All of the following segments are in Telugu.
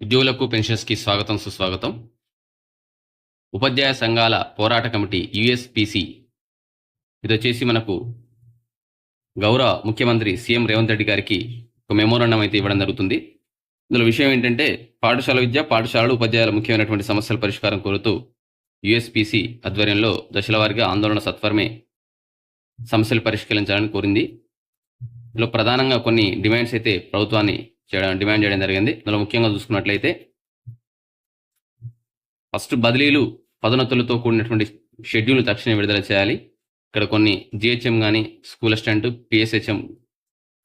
ఉద్యోగులకు పెన్షన్స్కి స్వాగతం సుస్వాగతం. ఉపాధ్యాయ సంఘాల పోరాట కమిటీ యూఎస్పీసీ ఇది వచ్చేసి మనకు గౌరవ ముఖ్యమంత్రి సీఎం రేవంత్ రెడ్డి గారికి ఒక మెమోరాండం అయితే ఇవ్వడం జరుగుతుంది. ఇందులో విషయం ఏంటంటే పాఠశాల విద్య, పాఠశాలలు, ఉపాధ్యాయుల ముఖ్యమైనటువంటి సమస్యల పరిష్కారం కోరుతూ యూఎస్పీసీ ఆధ్వర్యంలో దశల వారీగా ఆందోళన సత్వరమే సమస్యలు పరిష్కరించాలని కోరింది. ఇందులో ప్రధానంగా కొన్ని డిమాండ్స్ అయితే ప్రభుత్వాన్ని డిమాండ్ చేయడం జరిగింది. ఇందులో ముఖ్యంగా చూసుకున్నట్లయితే ఫస్ట్ బదిలీలు, పదోన్నతులతో కూడినటువంటి షెడ్యూల్ తక్షణమే విడుదల చేయాలి. ఇక్కడ కొన్ని జిహెచ్ఎం కానీ, స్కూల్ అసిస్టెంట్, పిఎస్హెచ్ఎం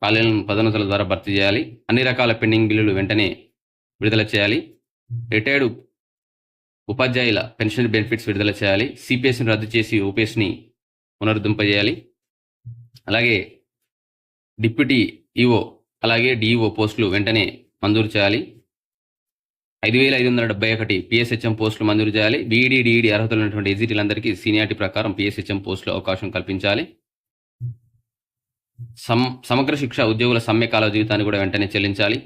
ఖాళీలను పదోన్నతుల ద్వారా భర్తీ చేయాలి. అన్ని రకాల పెండింగ్ బిల్లులు వెంటనే విడుదల చేయాలి. రిటైర్డ్ ఉపాధ్యాయుల పెన్షన్ బెనిఫిట్స్ విడుదల చేయాలి. సిపిఎస్ని రద్దు చేసి ఓపీఎస్ని పునరుద్ధరింపజేయాలి. అలాగే డిప్యూటీ ఈఓ అలాగే డిఈఓ పోస్టులు వెంటనే మంజూరు చేయాలి. 5,571 పిఎస్హెచ్ఎం పోస్టులు మంజూరు చేయాలి. బీఈడీ, డిఈడీ అర్హతలు ఉన్నటువంటి ఎగ్జిటీలందరికీ సీనియారిటీ ప్రకారం పిఎస్హెచ్ఎం పోస్టులో అవకాశం కల్పించాలి. సమగ్ర శిక్ష ఉద్యోగుల సమ్మె కాల జీవితాన్ని కూడా వెంటనే చెల్లించాలి.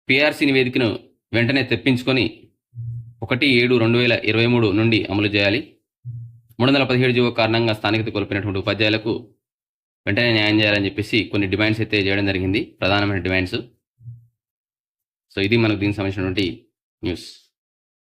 పిఆర్సీ నివేదికను వెంటనే తెప్పించుకొని 1/7/2023 నుండి అమలు చేయాలి. 317 జీవో కారణంగా స్థానికత కోల్పోయినటువంటి ఉపాధ్యాయులకు వెంటనే న్యాయం చేయాలని చెప్పేసి కొన్ని డిమాండ్స్ అయితే చేయడం జరిగింది, ప్రధానమైన డిమాండ్స్. సో ఇది మనకు దీనికి సంబంధించినటువంటి న్యూస్.